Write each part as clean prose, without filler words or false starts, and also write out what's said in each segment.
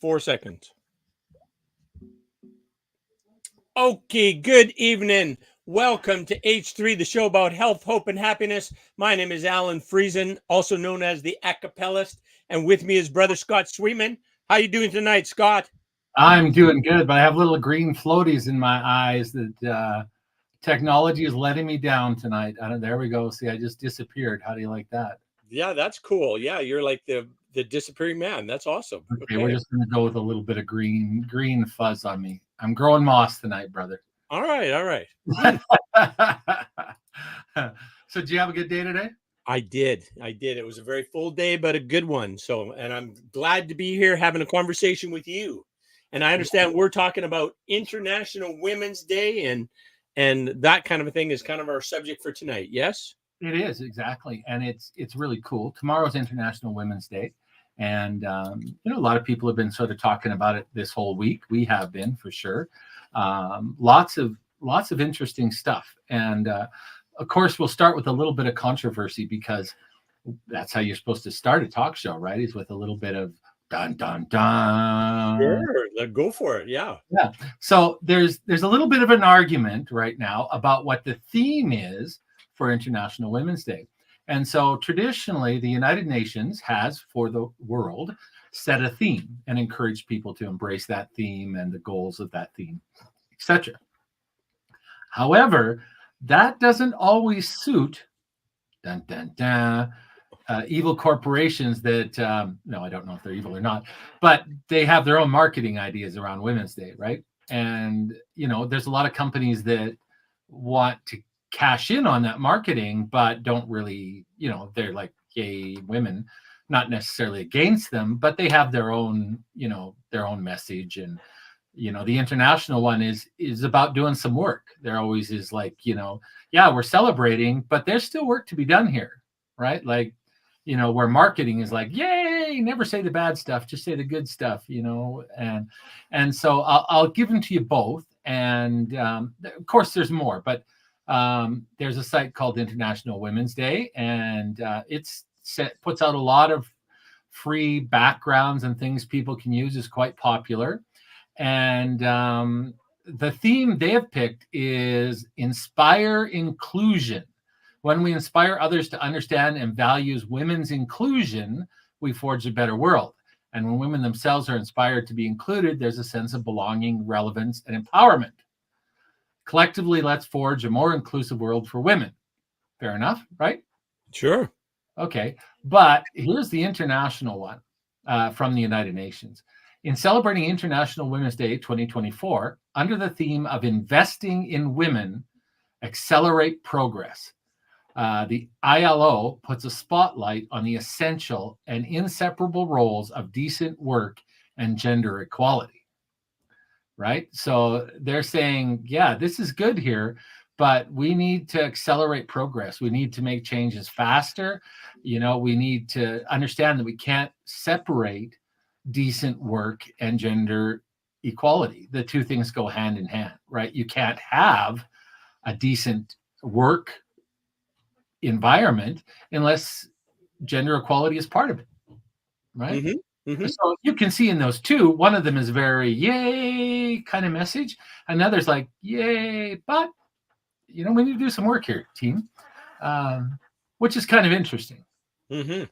4 seconds. Okay, good evening. Welcome to H3, the show about health, hope, and happiness. My name is Alan Friesen, also known as the Acapellist, and with me is brother Scott Sweetman. How you doing tonight, Scott? I'm doing good, but I have little green floaties in my eyes that technology is letting me down tonight. There we go. See, I just disappeared. How do you like that? Yeah, that's cool. Yeah, you're like the disappearing man. That's awesome. Okay, we're just going to go with a little bit of green fuzz on me. I'm growing moss tonight, brother. All right. So, did you have a good day today? I did. It was a very full day, but a good one. So, and I'm glad to be here having a conversation with you. And I understand we're talking about International Women's Day and that kind of a thing is kind of our subject for tonight. Yes? It is, exactly. And it's really cool. Tomorrow's International Women's Day. And, a lot of people have been sort of talking about it this whole week. We have been, for sure. Lots of interesting stuff. And, of course, we'll start with a little bit of controversy because that's how you're supposed to start a talk show, right? Is with a little bit of dun, dun, dun. Sure, go for it. Yeah. So there's a little bit of an argument right now about what the theme is for International Women's Day. And so traditionally, the United Nations has, for the world, set a theme and encouraged people to embrace that theme and the goals of that theme, etc. However, that doesn't always suit evil corporations that, no, I don't know if they're evil or not, but they have their own marketing ideas around Women's Day, right? And, there's a lot of companies that want to cash in on that marketing, but don't really, they're like gay women, not necessarily against them, but they have their own message. And, the international one is about doing some work. There always is like, we're celebrating, but there's still work to be done here, right? Like, where marketing is like, yay, never say the bad stuff, just say the good stuff, and so I'll give them to you both. And of course, there's more, but there's a site called International Women's Day, and puts out a lot of free backgrounds and things people can use. Is quite popular. And the theme they have picked is Inspire Inclusion. When we inspire others to understand and values women's inclusion, we forge a better world. And when women themselves are inspired to be included, there's a sense of belonging, relevance, and empowerment. Collectively, let's forge a more inclusive world for women. Fair enough, right? Sure. Okay, but here's the international one from the United Nations. In celebrating International Women's Day 2024, under the theme of investing in women, accelerate progress, the ILO puts a spotlight on the essential and inseparable roles of decent work and gender equality, right? So they're saying, yeah, this is good here, but we need to accelerate progress. We need to make changes faster. We need to understand that we can't separate decent work and gender equality. The two things go hand in hand, right? You can't have a decent work environment unless gender equality is part of it, right? Mm-hmm. Mm-hmm. So you can see in those two, one of them is very yay kind of message, another's like yay, but we need to do some work here, team, which is kind of interesting. Mm-hmm.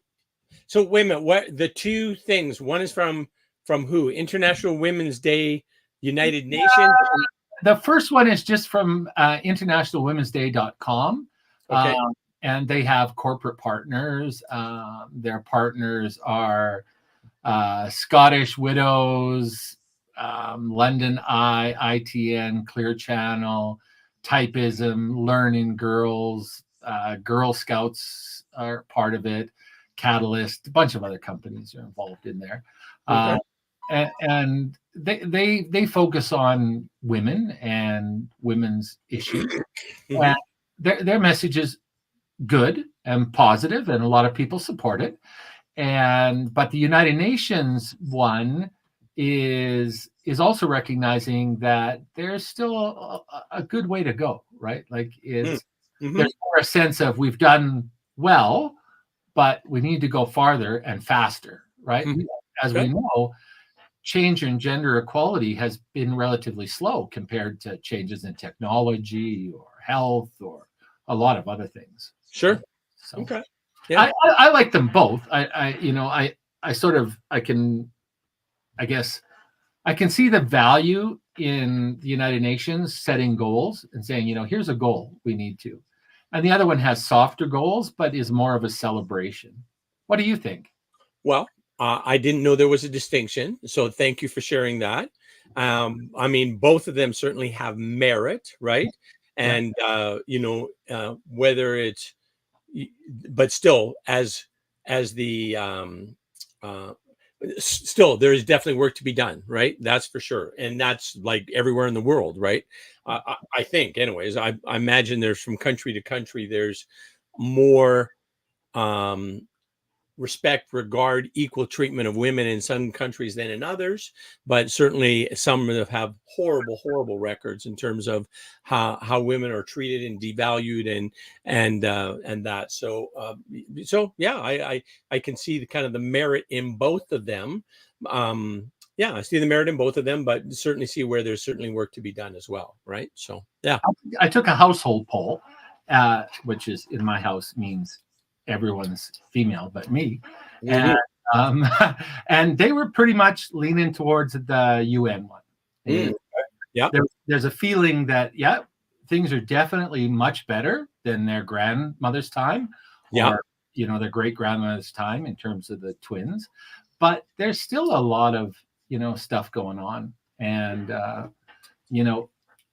So wait a minute, what the two things? One is from who? International Women's Day, United Nations. The first one is just from internationalwomensday.com. Okay. And they have corporate partners. Their partners are Scottish Widows, London Eye, ITN, Clear Channel, Typism, Learning Girls, Girl Scouts are part of it, Catalyst, a bunch of other companies are involved in there. Okay. And they focus on women and women's issues. Mm-hmm. And their message is good and positive, and a lot of people support it. But the United Nations one is also recognizing that there's still a good way to go, right? Like there's more a sense of we've done well, but we need to go farther and faster, right? As we know, change in gender equality has been relatively slow compared to changes in technology or health or a lot of other things. Sure. So Okay. Yeah. I like them both. I guess I can see the value in the United Nations setting goals and saying, here's a goal we need to. And the other one has softer goals, but is more of a celebration. What do you think? Well, I didn't know there was a distinction, so thank you for sharing that. I mean, both of them certainly have merit, right? Yeah. And whether it's, but still, as the still, there is definitely work to be done, right? That's for sure, and that's like everywhere in the world, right? I think, anyways. I imagine there's from country to country, there's more. Respect, regard, equal treatment of women in some countries than in others, but certainly some have horrible records in terms of how women are treated and devalued and that. So yeah, I can see the kind of the merit in both of them. Yeah, I see the merit in both of them, but certainly see where there's certainly work to be done as well, right? So yeah, I took a household poll, which is in my house means everyone's female but me, and and they were pretty much leaning towards the UN one. Yeah, there's a feeling that things are definitely much better than their grandmother's time, or their great grandmother's time in terms of the twins, but there's still a lot of stuff going on, and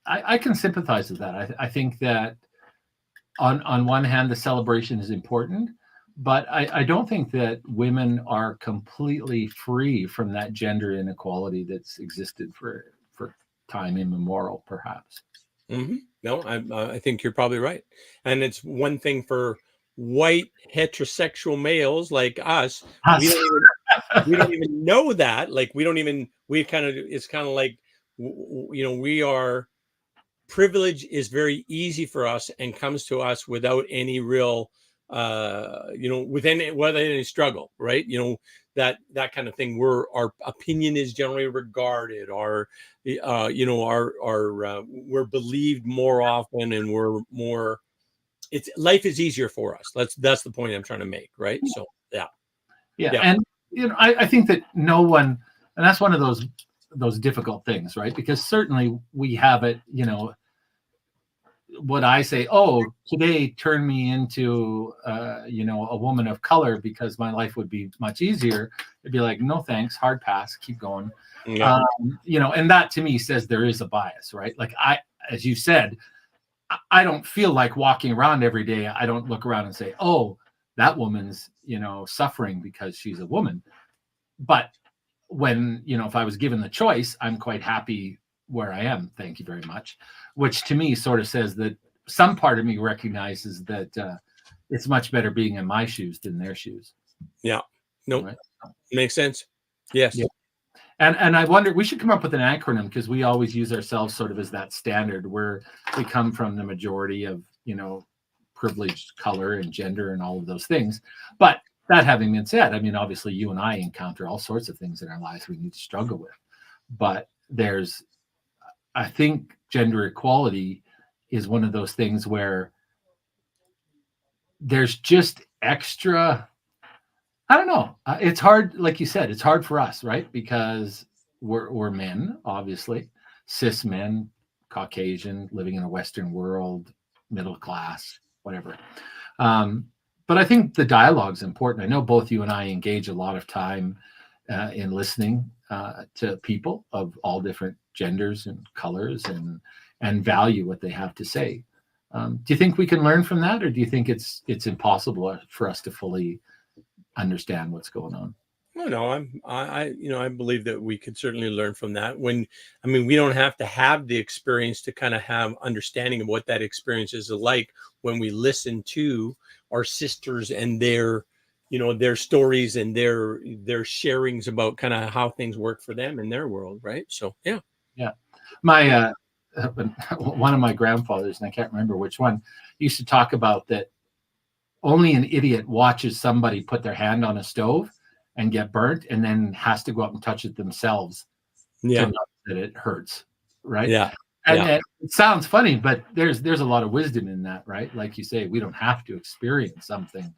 I can sympathize with that. I think that on one hand, the celebration is important, but I don't think that women are completely free from that gender inequality that's existed for time immemorial, perhaps. No, I think you're probably right. And it's one thing for white heterosexual males like us. We don't even know that. Like, it's kind of like, we are, privilege is very easy for us and comes to us without any real without any struggle, right? That kind of thing, where our opinion is generally regarded, we're believed more often, and we're more, life is easier for us. That's the point I'm trying to make, right? So yeah. And I think that no one, and that's one of those difficult things, right? Because certainly we have it, what I say, today turn me into a woman of color because my life would be much easier. It'd be like, no thanks, hard pass, keep going. And that to me says there is a bias, right? Like, as you said, I don't feel like walking around every day. I don't look around and say, that woman's suffering because she's a woman. But when if I was given the choice, I'm quite happy where I am, thank you very much, which to me sort of says that some part of me recognizes that it's much better being in my shoes than their shoes. Yeah, no, right? Makes sense. Yes. Yeah. And I wonder, we should come up with an acronym, because we always use ourselves sort of as that standard, where we come from the majority of privileged color and gender and all of those things. But that having been said, I mean, obviously you and I encounter all sorts of things in our lives we need to struggle with, but I think gender equality is one of those things where there's just extra, I don't know. It's hard, like you said, it's hard for us, right? Because we're men, obviously, cis men, Caucasian, living in a Western world, middle class, whatever. But I think the dialogue's important. I know both you and I engage a lot of time in listening to people of all different genders and colors and value what they have to say. Do you think we can learn from that, or do you think it's impossible for us to fully understand what's going on? No, I believe that we could certainly learn from that. We don't have to have the experience to kind of have understanding of what that experience is like when we listen to our sisters and their stories and their sharings about kind of how things work for them in their world, right? So yeah. My one of my grandfathers, and I can't remember which one, used to talk about that only an idiot watches somebody put their hand on a stove and get burnt and then has to go up and touch it themselves Yeah. to know that it hurts, right? Yeah. And Yeah. it sounds funny, but there's a lot of wisdom in that, right? Like you say, we don't have to experience something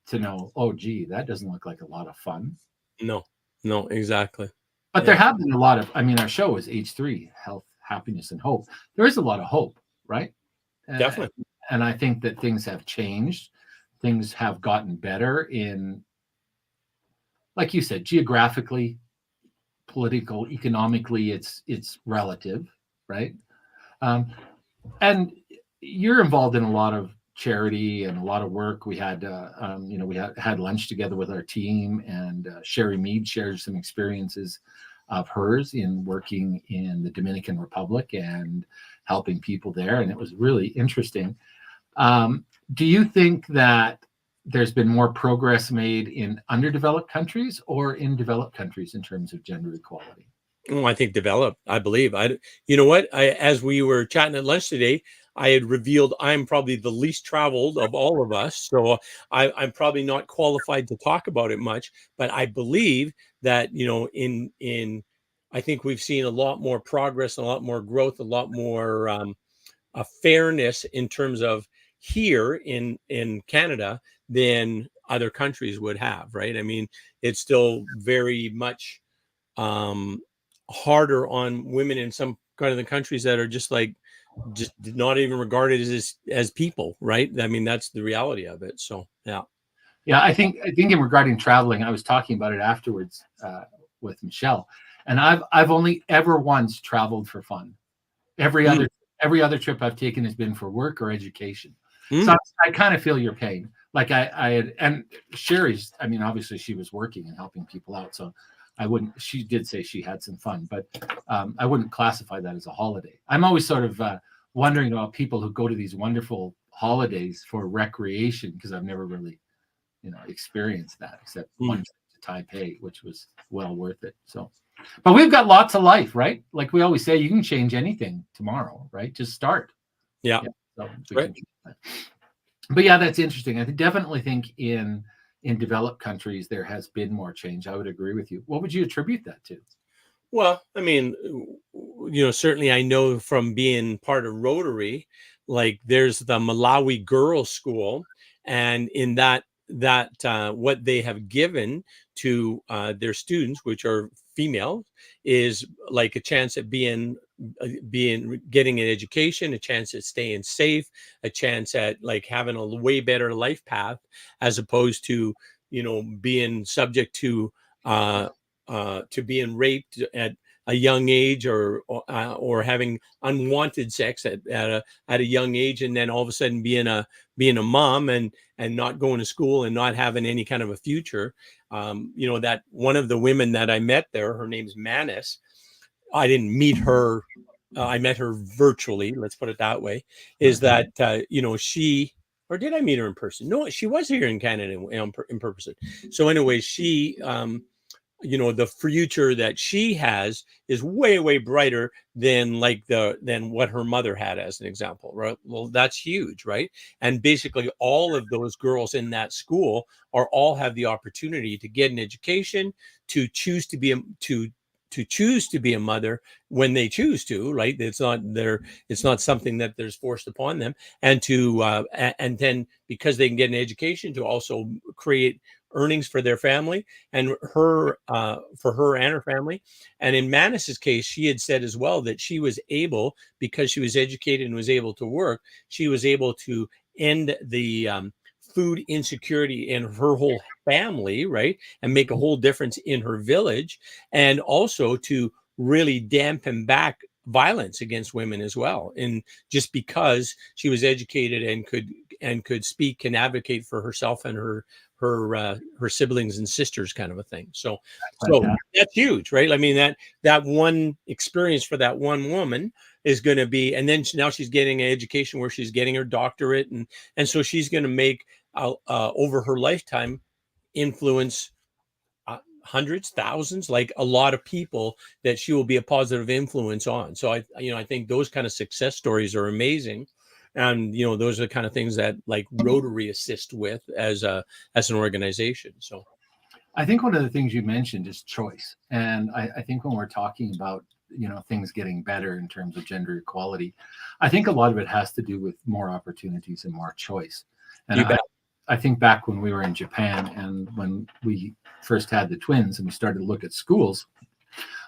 to know, oh, gee, that doesn't look like a lot of fun. No. No. Exactly. But there Yeah. have been a lot of, I mean, our show is H3, health, happiness, and hope. There is a lot of hope, right? Uh, Definitely. and I think that things have changed. Things have gotten better in, like you said, geographically, political, economically, it's relative, right? Um, and you're involved in a lot of charity and a lot of work. We had, we had lunch together with our team, and Sherry Mead shared some experiences of hers in working in the Dominican Republic and helping people there, and it was really interesting. Do you think that there's been more progress made in underdeveloped countries or in developed countries in terms of gender equality? Oh, I think developed. I believe. You know what? As we were chatting at lunch today, I had revealed I'm probably the least traveled of all of us, so I'm probably not qualified to talk about it much. But I believe that I think we've seen a lot more progress, a lot more growth, a lot more a fairness in terms of here in Canada than other countries would have. Right? I mean, it's still very much um, harder on women in some kind of the countries that are just not even regarded as people, right? I mean, that's the reality of it. So yeah. Yeah, I think in regarding traveling, I was talking about it afterwards with Michelle, and I've only ever once traveled for fun. Every Mm, other every other trip I've taken has been for work or education. So mm, I kind of feel your pain. Like I had, and Sherry's, I mean, obviously she was working and helping people out, so I wouldn't. She did say she had some fun, but I wouldn't classify that as a holiday. I'm always sort of wondering about people who go to these wonderful holidays for recreation because I've never really experienced that except one mm. trip to Taipei, which was well worth it. So, but we've got lots of life, right? Like we always say, you can change anything tomorrow, right? Just start. Yeah, Yeah. So we right. can change that. But yeah, that's interesting. I definitely think in developed countries there has been more change. I would agree with you. What would you attribute that to? Well, I mean, certainly I know from being part of Rotary, like there's the Malawi Girls School, and in that what they have given to their students, which are female, is like a chance at being getting an education, a chance at staying safe, a chance at like having a way better life path, as opposed to being subject to being raped at a young age, or having unwanted sex at a young age, and then all of a sudden being a mom and not going to school and not having any kind of a future. That one of the women that I met there, her name's Manis. I didn't meet her. I met her virtually. Let's put it that way. Is that she, or did I meet her in person? No, she was here in Canada in person. So anyway, she the future that she has is way, way brighter than than what her mother had, as an example, right? Well, that's huge, right? And basically all of those girls in that school all have the opportunity to get an education, to choose to be to choose to be a mother when they choose to, right? It's not something that there's forced upon them. And and then because they can get an education, to also create earnings for their family and for her and her family. And in Manis's case, she had said as well that she was able, because she was educated and was able to work, she was able to end the food insecurity in her whole family, right? And make a whole difference in her village, and also to really dampen back violence against women as well. And just because she was educated and could speak and advocate for herself and her siblings and sisters, kind of a thing. So that's huge, right? I mean, that one experience for that one woman is going to be, and then now she's getting an education where she's getting her doctorate, and so she's going to make over her lifetime influence hundreds, thousands, like a lot of people that she will be a positive influence on. So I think those kind of success stories are amazing. And those are the kind of things that like Rotary assist with as an organization. So I think one of the things you mentioned is choice. And I think when we're talking about, things getting better in terms of gender equality, I think a lot of it has to do with more opportunities and more choice. And You bet. I think back when we were in Japan and when we first had the twins and we started to look at schools,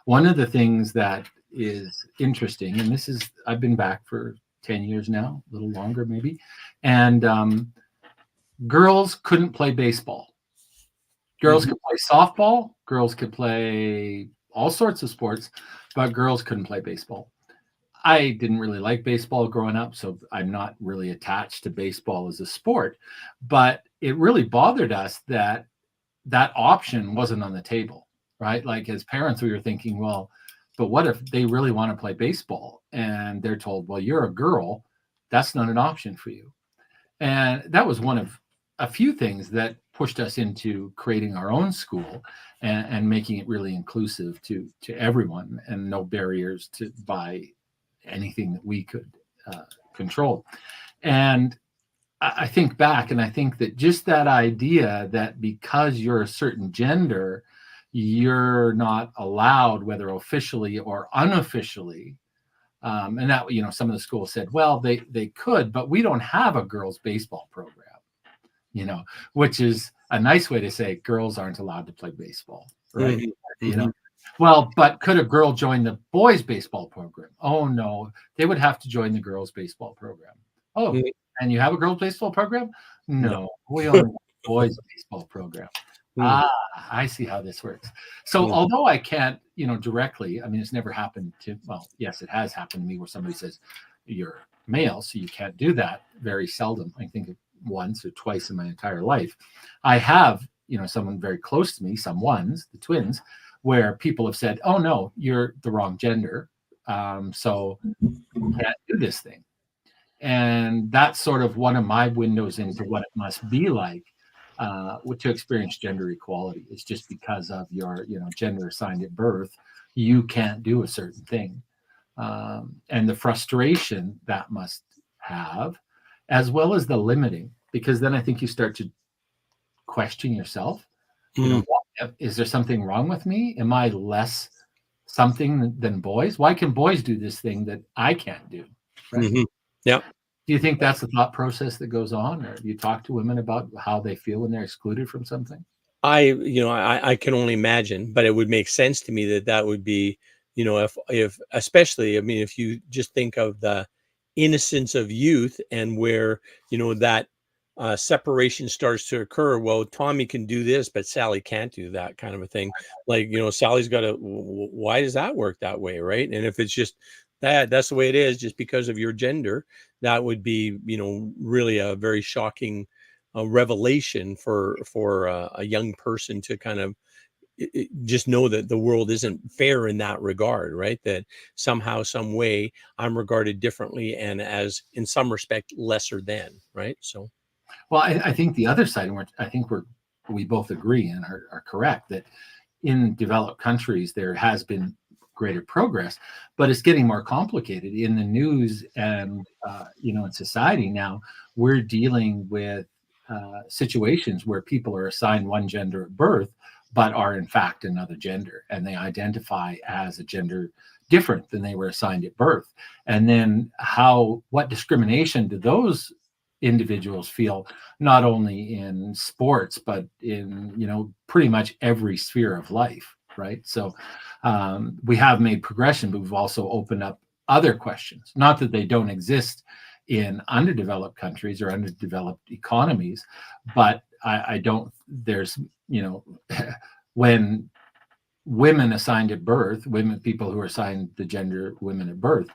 one of the things that is interesting, and I've been back for 10 years now, a little longer maybe, and girls couldn't play baseball. Girls could play softball, girls could play all sorts of sports, but girls couldn't play baseball. I didn't really like baseball growing up, so I'm not really attached to baseball as a sport, but it really bothered us that that option wasn't on the table, right? Like as parents, we were thinking, well, but what if they really want to play baseball and they're told, well, you're a girl, that's not an option for you. And that was one of a few things that pushed us into creating our own school and making it really inclusive to everyone and no barriers to buy anything that we could control. And I think back and I think that just that idea that because you're a certain gender, you're not allowed, whether officially or unofficially. And that, some of the schools said, well, they could, but we don't have a girls' baseball program, which is a nice way to say girls aren't allowed to play baseball, right? Well, but could a girl join the boys' baseball program? Oh, no, they would have to join the girls' baseball program. Oh, and you have a girls' baseball program? No, we only have a boys' baseball program. I see how this works. So although I can't, directly, I mean, it's never happened to, well, yes, it has happened to me where somebody says, you're male, so you can't do that. Very seldom. I think once or twice in my entire life. I have, someone very close to me, the twins, where people have said, oh, no, you're the wrong gender. So you can't do this thing. And that's sort of one of my windows into what it must be like to experience gender equality. It's just because of your, gender assigned at birth, you can't do a certain thing. And the frustration that must have, as well as the limiting, because then I think you start to question yourself. Is there something wrong with me? Am I less something than boys? Why can boys do this thing that I can't do? Right? Yeah. Do you think that's the thought process that goes on, or do you talk to women about how they feel when they're excluded from something? I can only imagine, but it would make sense to me that would be, if especially, I mean, if you just think of the innocence of youth and where, that separation starts to occur. Well, Tommy can do this, but Sally can't do that kind of a thing. Like, Sally's got to, why does that work that way? Right. And if it's just that's the way it is, just because of your gender, that would be, really a very shocking revelation for a young person to kind of just know that the world isn't fair in that regard, right? That somehow, some way, I'm regarded differently and as, in some respect, lesser than, right? So, well, I think the other side, and I think we both agree and are correct that in developed countries there has been greater progress, but it's getting more complicated in the news and in society now. We're dealing with situations where people are assigned one gender at birth, but are in fact another gender, and they identify as a gender different than they were assigned at birth. And then what discrimination do those individuals feel, not only in sports, but in, pretty much every sphere of life, right? So we have made progression, but we've also opened up other questions. Not that they don't exist in underdeveloped countries or underdeveloped economies, but I don't, there's, when women assigned at birth, people who are assigned the gender women at birth,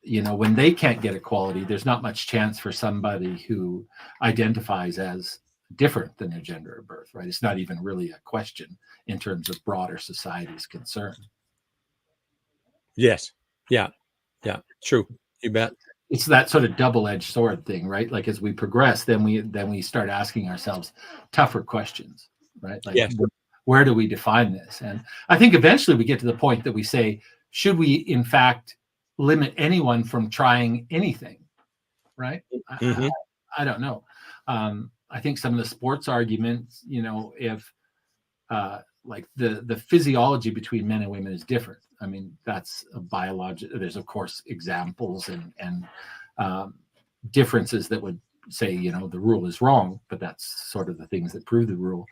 when they can't get equality, there's not much chance for somebody who identifies as different than their gender at birth, right? It's not even really a question in terms of broader society's concern. Yes. Yeah. Yeah. True. You bet. It's that sort of double-edged sword thing, right? Like as we progress, then we start asking ourselves tougher questions, right? Like, yes. Where do we define this? And I think eventually we get to the point that we say, should we in fact limit anyone from trying anything, right? I don't know. I think some of the sports arguments, if like the physiology between men and women is different. I mean, that's a biological. There's of course examples and differences that would say, you know, the rule is wrong, but that's sort of the things that prove the rule.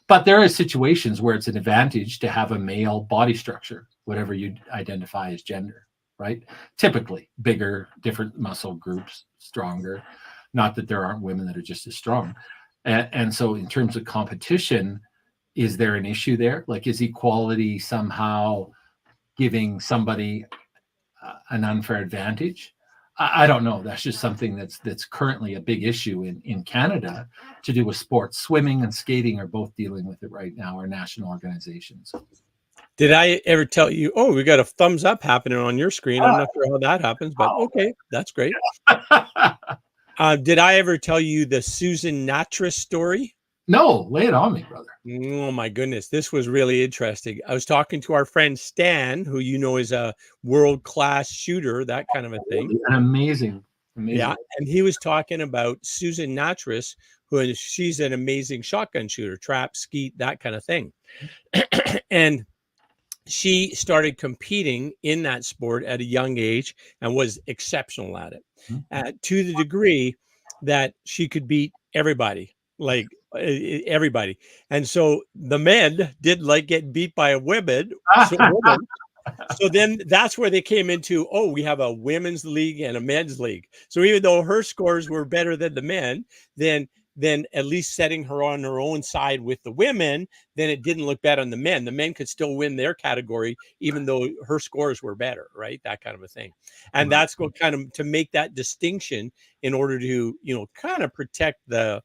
But there are situations where it's an advantage to have a male body structure, whatever you identify as gender, right? Typically bigger, different muscle groups, stronger. Not that there aren't women that are just as strong. And so in terms of competition, is there an issue there? Like, is equality somehow giving somebody an unfair advantage? I don't know. That's just something that's currently a big issue in Canada to do with sports. Swimming and skating are both dealing with it right now, our national organizations. Did I ever tell you? Oh, we got a thumbs up happening on your screen. I'm not sure how that happens, but okay, that's great. Did I ever tell you the Susan Nattrass story? No, lay it on me, brother. Oh my goodness, this was really interesting. I was talking to our friend Stan, who you know is a world-class shooter, that kind of a thing. An amazing. Yeah, and he was talking about Susan Nattrass, she's an amazing shotgun shooter, trap, skeet, that kind of thing. And she started competing in that sport at a young age and was exceptional at it, to the degree that she could beat everybody, like everybody. And so the men didn't like getting beat by a woman. So then that's where they came into, oh, we have a women's league and a men's league. So even though her scores were better than the men, then at least setting her on her own side with the women, then it didn't look bad on the men. The men could still win their category, even though her scores were better, right? That kind of a thing. And that's what kind of to make that distinction in order to, you know, kind of protect the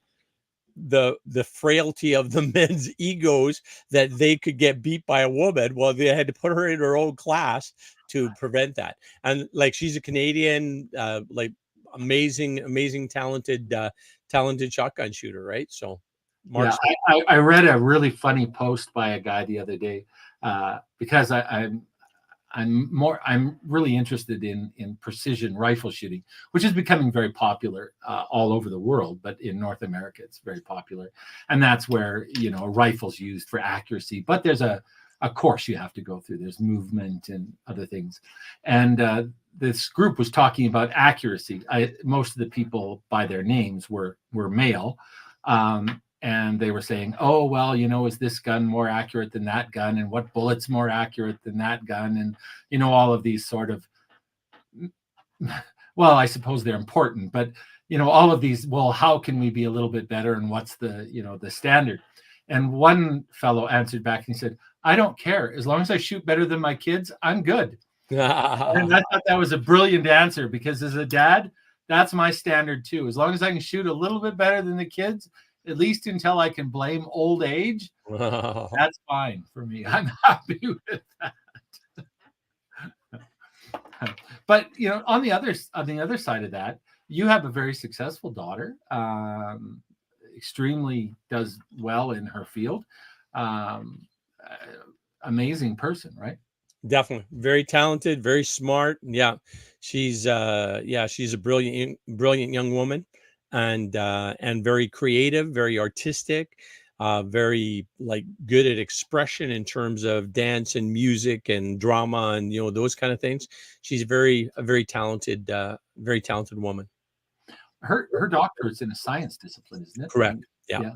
frailty of the men's egos that they could get beat by a woman. Well, they had to put her in her own class to prevent that. And like, she's a Canadian, like amazing, talented shotgun shooter, right? So yeah, I read a really funny post by a guy the other day, because I'm really interested in precision rifle shooting, which is becoming very popular all over the world, but in North America it's very popular. And that's where, you know, a rifle's used for accuracy, but there's a course you have to go through. There's movement and other things. And this group was talking about accuracy. Most of the people by their names were male. And they were saying, oh, well, you know, is this gun more accurate than that gun? And what bullet's more accurate than that gun? And, you know, all of these sort of, well, I suppose they're important, but, you know, all of these, well, how can we be a little bit better? And what's the, you know, the standard? And one fellow answered back and he said, I don't care. As long as I shoot better than my kids, I'm good. And I thought that was a brilliant answer, because as a dad, that's my standard too. As long as I can shoot a little bit better than the kids, at least until I can blame old age, that's fine for me. I'm happy with that. But, you know, on the other side of that, you have a very successful daughter, extremely does well in her field, amazing person, right? Definitely very talented, very smart. Yeah, she's a brilliant young woman, and very creative, very artistic, very like good at expression in terms of dance and music and drama and, you know, those kind of things. She's a very talented woman. Her doctorate is in a science discipline, isn't it? Correct. Yeah.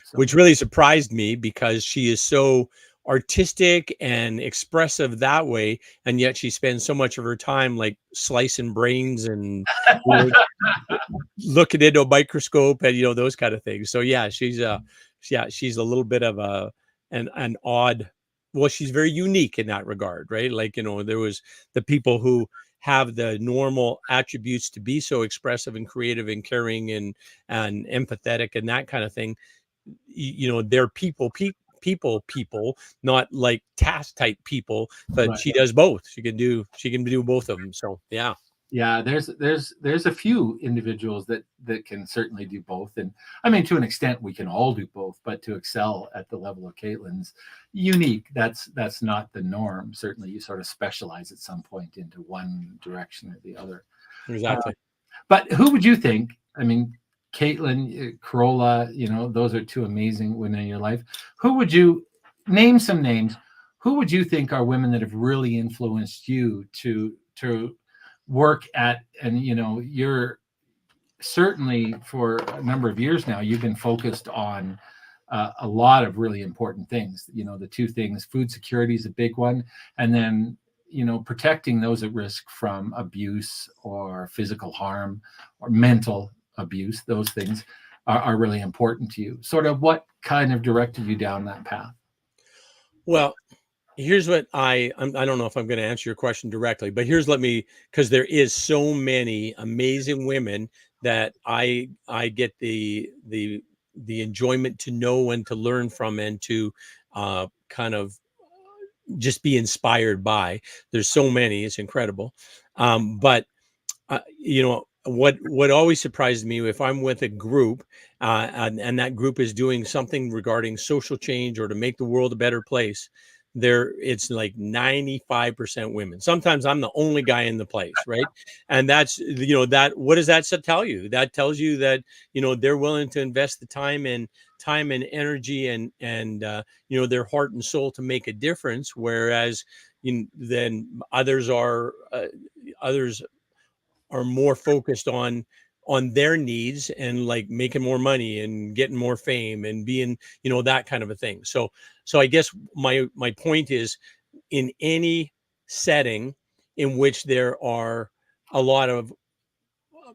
So. Which really surprised me, because she is so artistic and expressive that way, and yet she spends so much of her time like slicing brains and, you know, looking into a microscope and, you know, those kind of things. So yeah, she's a little bit of an odd, well, she's very unique in that regard, right? Like, you know, there was the people who have the normal attributes to be so expressive and creative and caring and empathetic and that kind of thing. You know, they're people, not like task type people, but right. She does both. She can do both of them. So yeah. There's a few individuals that can certainly do both. And I mean, to an extent we can all do both, but to excel at the level of Caitlin's unique, that's not the norm. Certainly you sort of specialize at some point into one direction or the other. Exactly. But who would you think, I mean, Caitlin, Carola, you know, those are two amazing women in your life. Who would you name some names. Who would you think are women that have really influenced you to work at, and you're certainly for a number of years now, you've been focused on a lot of really important things. The two things, food security is a big one. And then, protecting those at risk from abuse or physical harm or mental abuse, those things are really important to you. Sort of what kind of directed you down that path? Well, here's what I don't know if I'm going to answer your question directly, but because there is so many amazing women that I get the enjoyment to know and to learn from, and to kind of just be inspired by. There's so many, it's incredible. But what always surprises me, if I'm with a group and that group is doing something regarding social change or to make the world a better place, it's like 95% women. Sometimes I'm the only guy in the place, right? And that's that what does that tell you? That tells you that they're willing to invest the time and energy and their heart and soul to make a difference, whereas then others are more focused on their needs and like making more money and getting more fame and being that kind of a thing. So I guess my point is, in any setting in which there are a lot of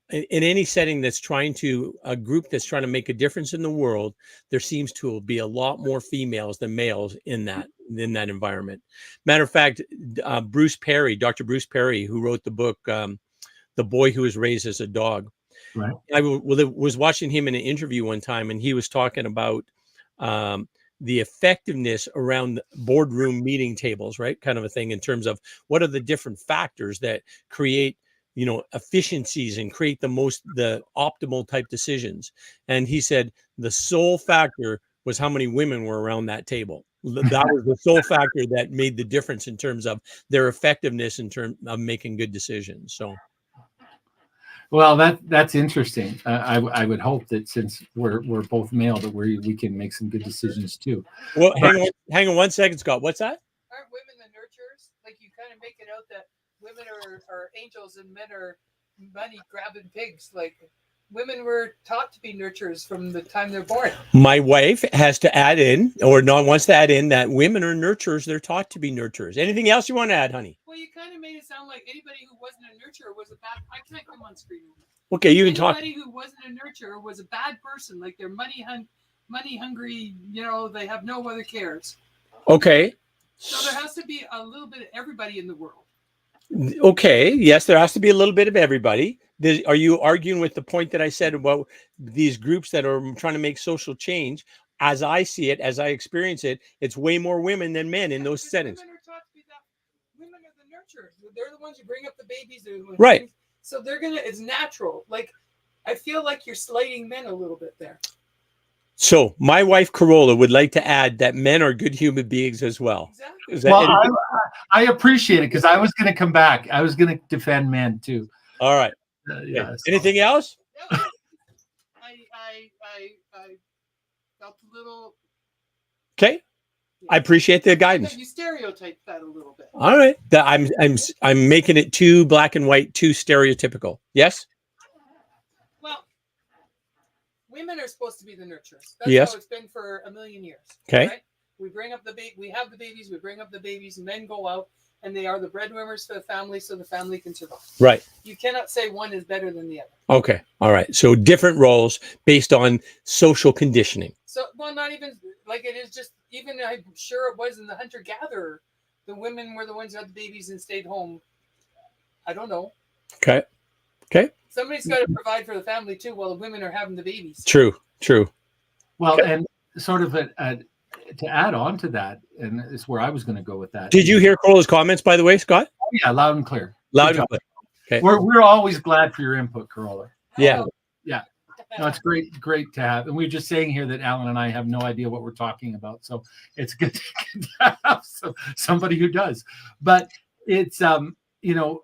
in any setting that's a group that's trying to make a difference in the world, there seems to be a lot more females than males in that environment. Matter of fact, Dr. Bruce Perry, who wrote the book The Boy Who Was Raised as a Dog. Right. I was watching him in an interview one time, and he was talking about the effectiveness around boardroom meeting tables, right? Kind of a thing, in terms of what are the different factors that create efficiencies and create the optimal type decisions. And he said the sole factor was how many women were around that table. That was the sole factor that made the difference in terms of their effectiveness in terms of making good decisions. So. Well, that's interesting. I would hope that since we're both male, that we can make some good decisions too. Well, hang on 1 second, Scott. What's that? Aren't women the nurturers? Like, you kind of make it out that women are angels and men are money grabbing pigs. Like, women were taught to be nurturers from the time they're born. My wife has to add in, or wants to add in, that women are nurturers. They're taught to be nurturers. Anything else you want to add, honey? Well, you kind of made it sound like anybody who wasn't a nurturer was a bad. I can't come on screen. Okay, you can talk. Anybody who wasn't a nurturer was a bad person. Like, they're money hungry. They have no other cares. Okay. So there has to be a little bit of everybody in the world. Okay. Yes, there has to be a little bit of everybody. Are you arguing with the point that I said about these groups that are trying to make social change? As I see it, as I experience it, it's way more women than men in those settings. Women are taught to be that. Women are the nurturers. They're the ones who bring up the babies. Right. So it's natural. Like, I feel like you're slighting men a little bit there. So my wife Carola would like to add that men are good human beings as well. Exactly. Well, I appreciate it, because I was going to come back. I was going to defend men too. All right. Yeah. So. Anything else? I felt a little. Okay. I appreciate the guidance. You stereotyped that a little bit. All right. I'm making it too black and white, too stereotypical. Yes. Well, women are supposed to be the nurturers. That's yes. how it's been for a million years. Okay. Right? We bring up we have the babies. We bring up the babies. Men go out, and they are the breadwinners for the family, so the family can survive. Right. You cannot say one is better than the other. Okay. All right. So different roles based on social conditioning. So, well, not even like it is just, even I'm sure it was in the hunter-gatherer, the women were the ones who had the babies and stayed home. I don't know. Okay. Somebody's got to provide for the family too, while the women are having the babies. True. Well, and sort of to add on to that, and it's where I was going to go with that. Did you hear Carola's comments, by the way, Scott? Oh, yeah, loud and clear. Loud and clear. Okay. We're always glad for your input, Carola. Yeah. Yeah. No, it's great to have. And we were just saying here that Alan and I have no idea what we're talking about. So it's good to have somebody who does. But it's, as you know,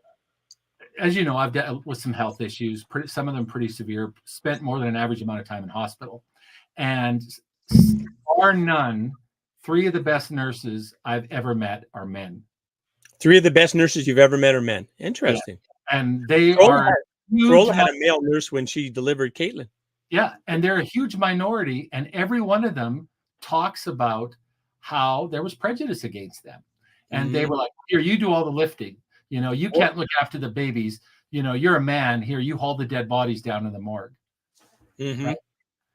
I've dealt with some health issues, some of them pretty severe, spent more than an average amount of time in hospital. And bar none, 3 of the best nurses I've ever met are men. 3 of the best nurses you've ever met are men. Interesting. Yeah. And they Corolla are Corolla had a male nurse when she delivered Caitlin. Yeah, and they're a huge minority, and every one of them talks about how there was prejudice against them. And they were like, here, you do all the lifting. You know, you can't look after the babies. You know, you're a man. Here, you haul the dead bodies down in the morgue. Right?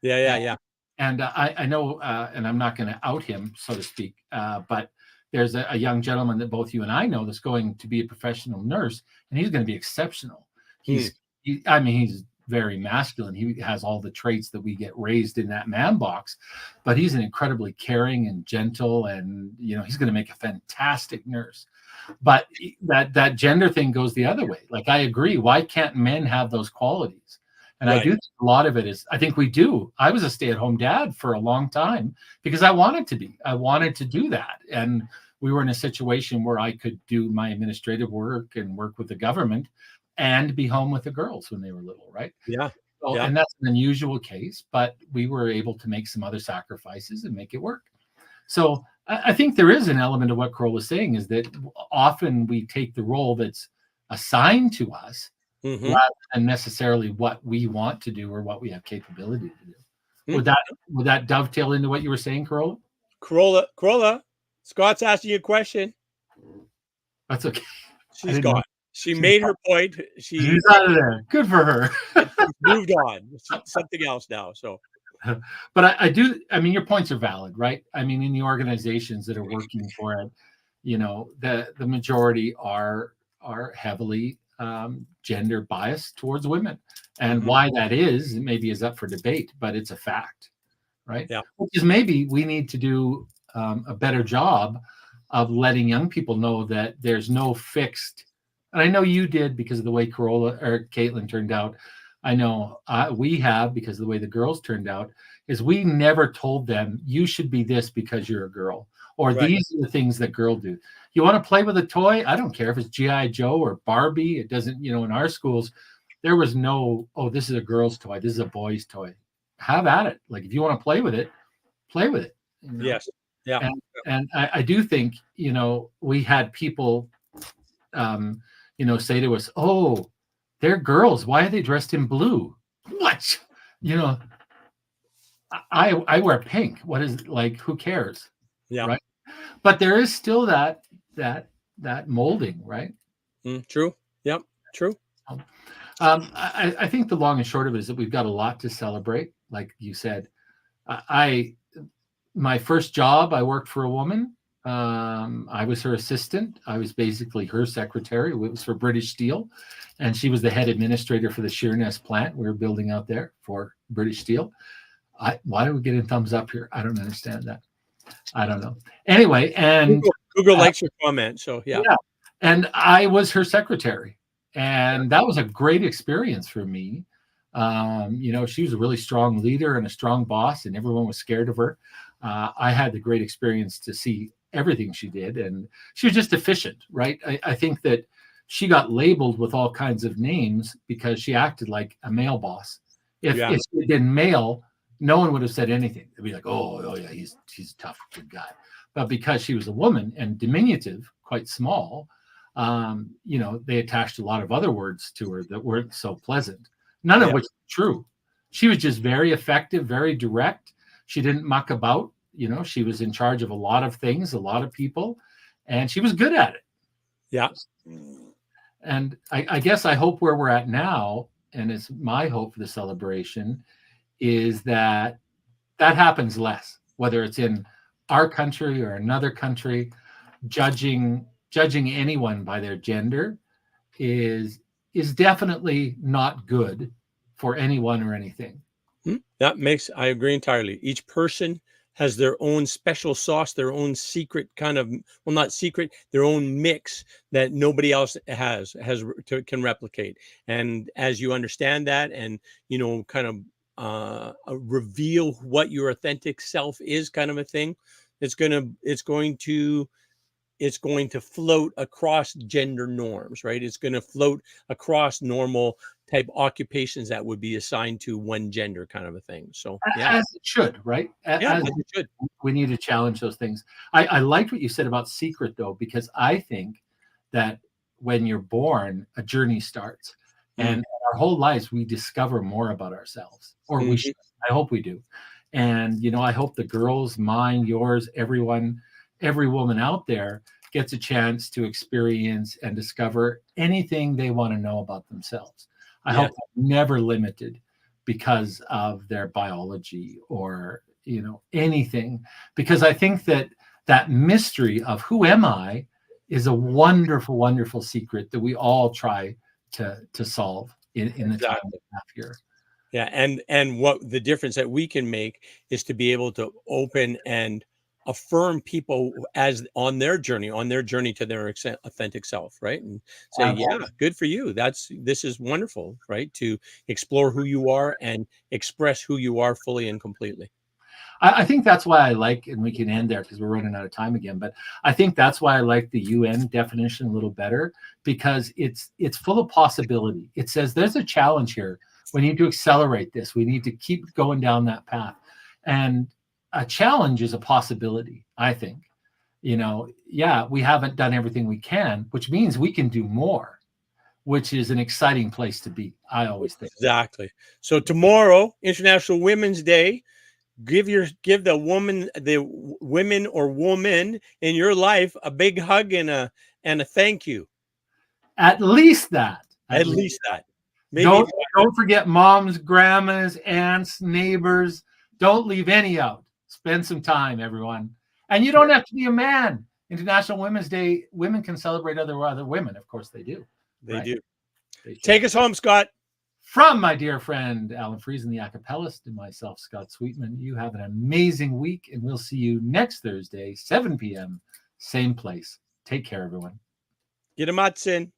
Yeah. And I know, and I'm not going to out him, so to speak, but there's a young gentleman that both you and I know that's going to be a professional nurse, and he's going to be exceptional. He's very masculine. He has all the traits that we get raised in that man box, but he's an incredibly caring and gentle, and you know, he's going to make a fantastic nurse. But that gender thing goes the other way. Like, I agree. Why can't men have those qualities? And I do think a lot of it is, I think we do. I was a stay-at-home dad for a long time because I wanted to be. I wanted to do that. And we were in a situation where I could do my administrative work and work with the government and be home with the girls when they were little, right? Yeah. So, and that's an unusual case, but we were able to make some other sacrifices and make it work. So I think there is an element of what Corolla is saying, is that often we take the role that's assigned to us rather than necessarily what we want to do or what we have capability to do. Would that dovetail into what you were saying, Corolla? Corolla, Scott's asking you a question. That's okay. She's gone. She made her point. She's out of there. Good for her. Moved on. Something else now. So, but I do. I mean, your points are valid, right? I mean, in the organizations that are working for it, you know, the majority are heavily gender biased towards women, and why that is maybe is up for debate, but it's a fact, right? Yeah. Which is maybe we need to do a better job of letting young people know that there's no fixed. And I know you did because of the way Corolla or Caitlin turned out. I know we have, because of the way the girls turned out, is we never told them you should be this because you're a girl, or these are the things that girls do. You want to play with a toy? I don't care if it's G.I. Joe or Barbie. It doesn't, you know, in our schools, there was no, oh, this is a girl's toy. This is a boy's toy. Have at it. Like, if you want to play with it, play with it. You know? Yes. Yeah. And I do think, you know, we had people, you know, say to us, oh, they're girls. Why are they dressed in blue? What? You know, I wear pink. What is, like, who cares? Yeah. Right. But there is still that molding, right? True. Yep. True. I think the long and short of it is that we've got a lot to celebrate. Like you said, my first job, I worked for a woman. I was her assistant. I was basically her secretary. It was for British Steel, and she was the head administrator for the Sheerness plant we were building out there for British Steel. Why are we getting thumbs up here? I don't understand that. I don't know. Anyway, and Google likes your comment, so yeah. And I was her secretary, and that was a great experience for me. You know, she was a really strong leader and a strong boss, and everyone was scared of her. I had the great experience to see everything she did, and she was just efficient, right? I think that she got labeled with all kinds of names because she acted like a male boss. If she had been male, no one would have said anything. They'd be like, oh yeah, he's a tough, good guy. But because she was a woman and diminutive, quite small, you know, they attached a lot of other words to her that weren't so pleasant. None of which is true. She was just very effective, very direct. She didn't muck about. You know, she was in charge of a lot of things, a lot of people, and she was good at it. Yeah. And I guess I hope where we're at now, and it's my hope for the celebration, is that happens less, whether it's in our country or another country. Judging anyone by their gender is definitely not good for anyone or anything. I agree entirely. Each person has their own special sauce, their own secret kind of, well, not secret, their own mix that nobody else can replicate. And as you understand that, and, you know, kind of reveal what your authentic self is, kind of a thing, it's going to it's going to float across gender norms, right? It's going to float across normal type occupations that would be assigned to one gender, kind of a thing. So yeah, as it should, right? yeah, As it should. we need to challenge those things. I liked what you said about secret, though, because I think that when you're born, a journey starts, and our whole lives we discover more about ourselves, or we should. I hope we do. And I hope the girls, mine, yours, everyone, every woman out there gets a chance to experience and discover anything they want to know about themselves. I hope they're never limited because of their biology or anything, because I think that mystery of who am I is a wonderful, wonderful secret that we all try to solve in the time we have here. Yeah, and what the difference that we can make is to be able to open and affirm people as on their journey to their authentic self, right? And say, yeah, good for you. This is wonderful, right? To explore who you are and express who you are fully and completely. I think that's why I like, and we can end there because we're running out of time again, but I think that's why I like the UN definition a little better, because it's full of possibility. It says there's a challenge here. We need to accelerate this. We need to keep going down that path. And a challenge is a possibility, I think. We haven't done everything we can, which means we can do more, which is an exciting place to be, I always think. Exactly. So tomorrow, International Women's Day, give the women or woman in your life a big hug and a thank you. At least that. At least that. Maybe don't forget moms, grandmas, aunts, neighbors. Don't leave any out. Spend some time, everyone. And you don't have to be a man. International Women's Day, women can celebrate other women. Of course they do. They do. Take us home, Scott. From my dear friend Alan Friesen, the acapellist, and myself, Scott Sweetman, you have an amazing week, and we'll see you next Thursday, 7 p.m., same place. Take care, everyone. Get a Matsin.